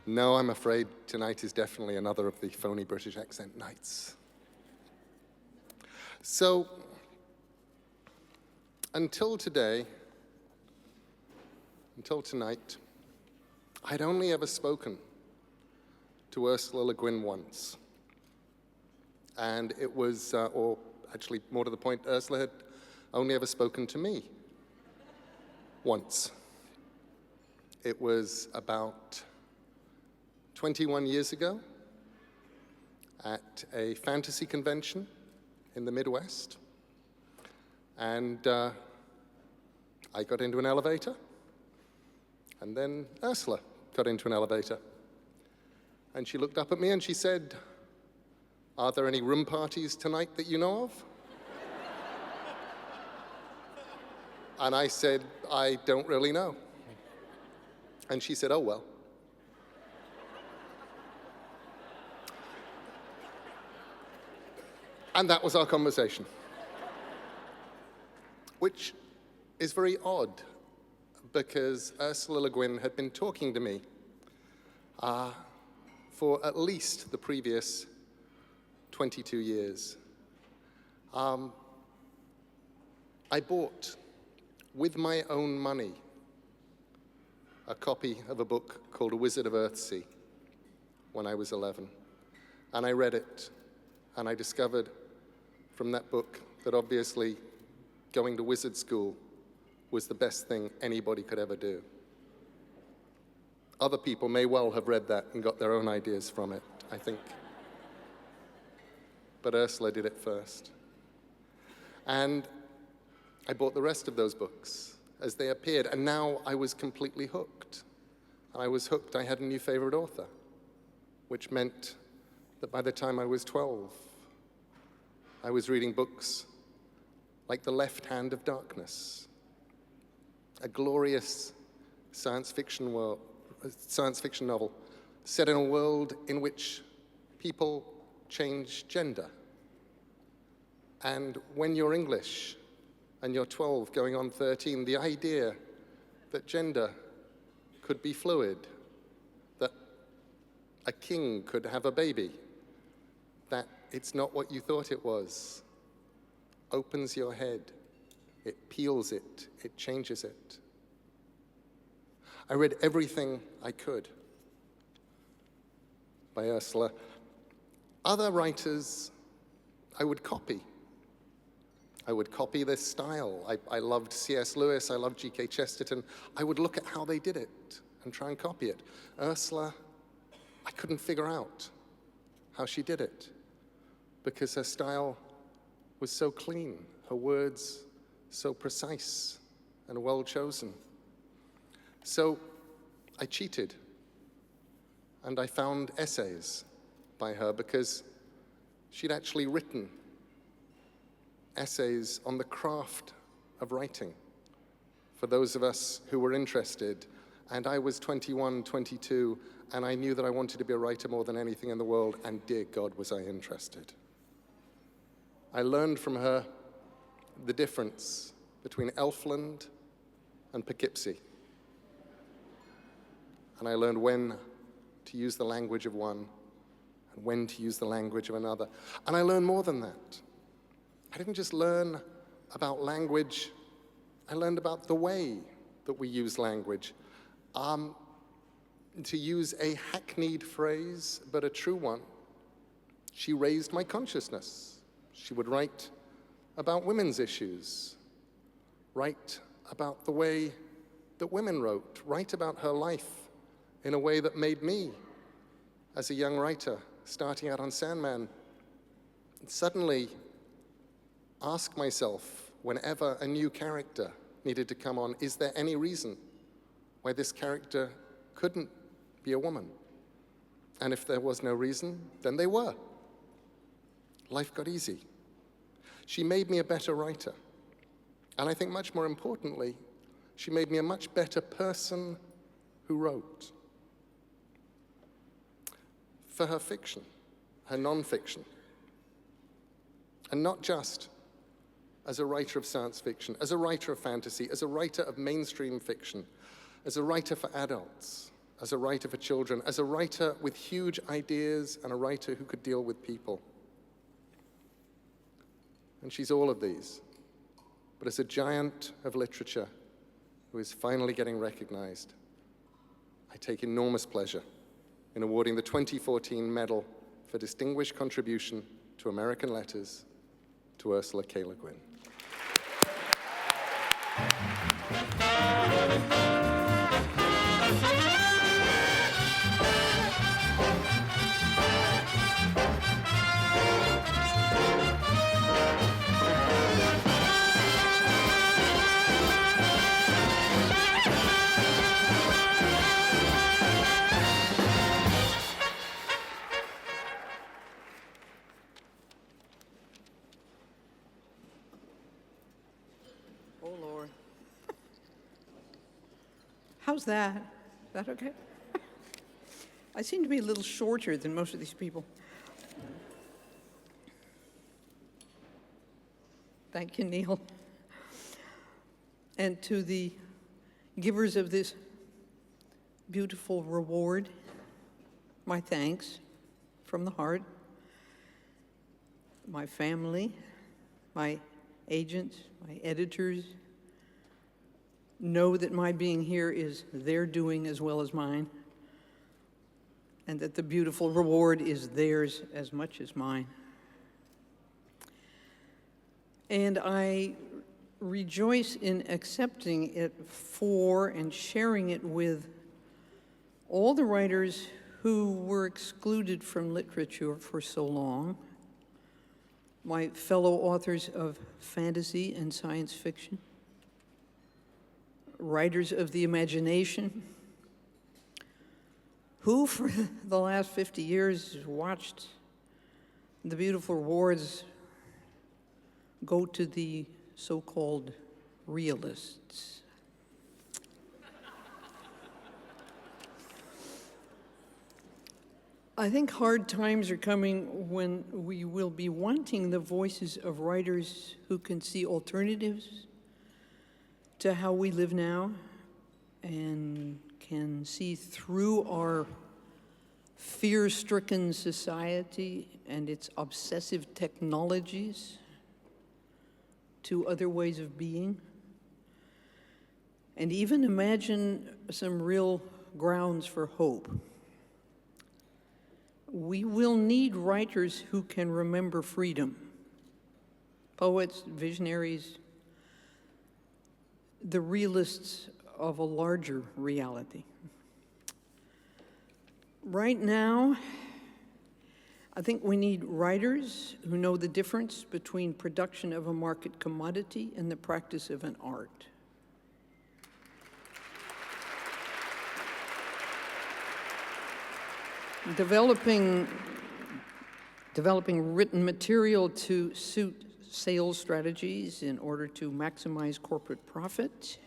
No, I'm afraid tonight is definitely another of the phony British accent nights. So, until today, until tonight, I'd only ever spoken to Ursula K once. And it was, or actually more to the point, Ursula had only ever spoken to me once. It was about 21 years ago at a fantasy convention in the Midwest. And I got into an elevator, and then Ursula got into an elevator. And she looked up at me and she said, "Are there any room parties tonight that you know of?" And I said, "I don't really know." And she said, "Oh, well." And that was our conversation, which is very odd because Ursula Le Guin had been talking to me for at least the previous 22 years. I bought, with my own money, a copy of a book called A Wizard of Earthsea when I was 11. And I read it, and I discovered from that book that obviously going to wizard school was the best thing anybody could ever do. Other people may well have read that and got their own ideas from it, I think. But Ursula did it first. And I bought the rest of those books as they appeared, and now I was completely hooked. And I was hooked. I had a new favorite author, which meant that by the time I was 12, I was reading books like The Left Hand of Darkness, a glorious science fiction novel set in a world in which people change gender. And when you're English and you're 12 going on 13, the idea that gender could be fluid, that a king could have a baby, that it's not what you thought it was, opens your head, it peels it, it changes it. I read everything I could by Ursula. Other writers I would copy. I would copy this style. I loved C.S. Lewis, I loved G.K. Chesterton. I would look at how they did it and try and copy it. Ursula, I couldn't figure out how she did it because her style was so clean, her words so precise and well chosen. So I cheated, and I found essays by her because she'd actually written essays on the craft of writing for those of us who were interested. And I was 21, 22, and I knew that I wanted to be a writer more than anything in the world, and dear God, was I interested. I learned from her the difference between Elfland and Poughkeepsie. And I learned when to use the language of one and when to use the language of another. And I learned more than that. I didn't just learn about language, I learned about the way that we use language. To use a hackneyed phrase, but a true one, she raised my consciousness. She would write about women's issues, write about the way that women wrote, write about her life in a way that made me, as a young writer, starting out on Sandman, suddenly ask myself, whenever a new character needed to come on, is there any reason why this character couldn't be a woman? And if there was no reason, then they were. Life got easy. She made me a better writer. And I think much more importantly, she made me a much better person who wrote. For her fiction, her non-fiction, and not just as a writer of science fiction, as a writer of fantasy, as a writer of mainstream fiction, as a writer for adults. as a writer for children, as a writer with huge ideas and a writer who could deal with people. And she's all of these, but as a giant of literature who is finally getting recognized, I take enormous pleasure in awarding the 2014 Medal for Distinguished Contribution to American Letters to Ursula K. Guin. Oh, Lord. How's that? Is that okay? I seem to be a little shorter than most of these people. Thank you, Neil. And to the givers of this beautiful reward, my thanks from the heart. My family, my agents, my editors, know that my being here is their doing as well as mine, and that the beautiful reward is theirs as much as mine. And I rejoice in accepting it for and sharing it with all the writers who were excluded from literature for so long, my fellow authors of fantasy and science fiction, writers of the imagination, who for the last 50 years watched the beautiful rewards go to the so-called realists. I think hard times are coming when we will be wanting the voices of writers who can see alternatives to how we live now and can see through our fear-stricken society and its obsessive technologies to other ways of being, and even imagine some real grounds for hope. We will need writers who can remember freedom, poets, visionaries, the realists of a larger reality. Right now, I think we need writers who know the difference between production of a market commodity and the practice of an art. Developing written material to suit sales strategies in order to maximize corporate profit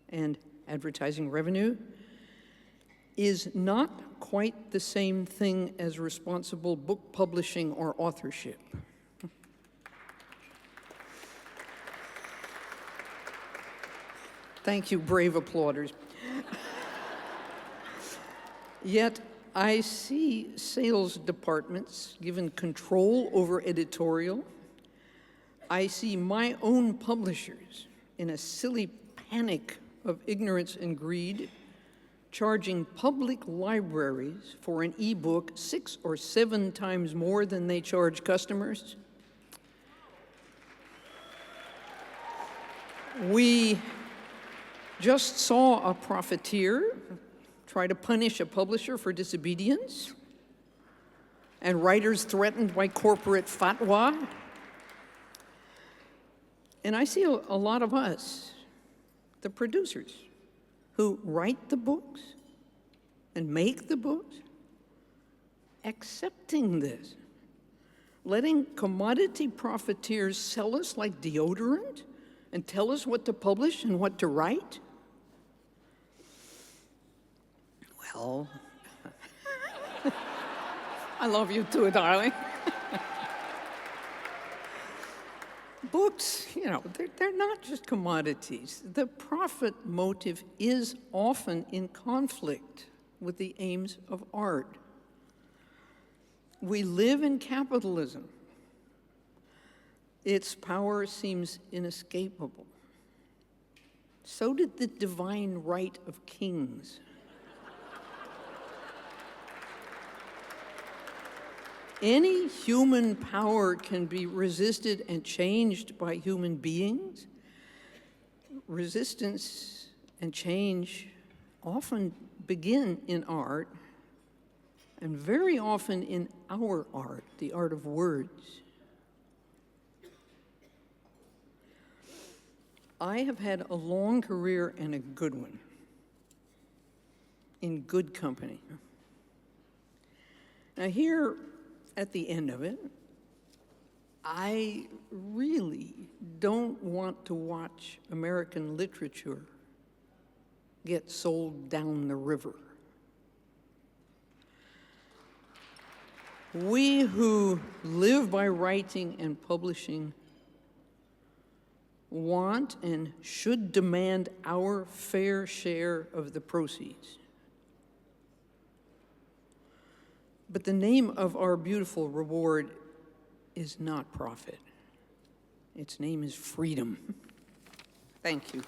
and advertising revenue is not quite the same thing as responsible book publishing or authorship. Thank you, brave applauders. Yet, I see sales departments given control over editorial. I see my own publishers in a silly panic of ignorance and greed charging public libraries for an e-book 6 or 7 times more than they charge customers. We just saw a profiteer try to punish a publisher for disobedience, and writers threatened by corporate fatwa. And I see a lot of us, the producers, who write the books and make the books, accepting this, letting commodity profiteers sell us like deodorant and tell us what to publish and what to write. Well, I love you too, darling. Books, you know, they're not just commodities. The profit motive is often in conflict with the aims of art. We live in capitalism. Its power seems inescapable. So did the divine right of kings. Any human power can be resisted and changed by human beings. Resistance and change often begin in art, and very often in our art, the art of words. I have had a long career and a good one, in good company. Now here, at the end of it, I really don't want to watch American literature get sold down the river. We who live by writing and publishing want and should demand our fair share of the proceeds. But the name of our beautiful reward is not profit. Its name is freedom. Thank you.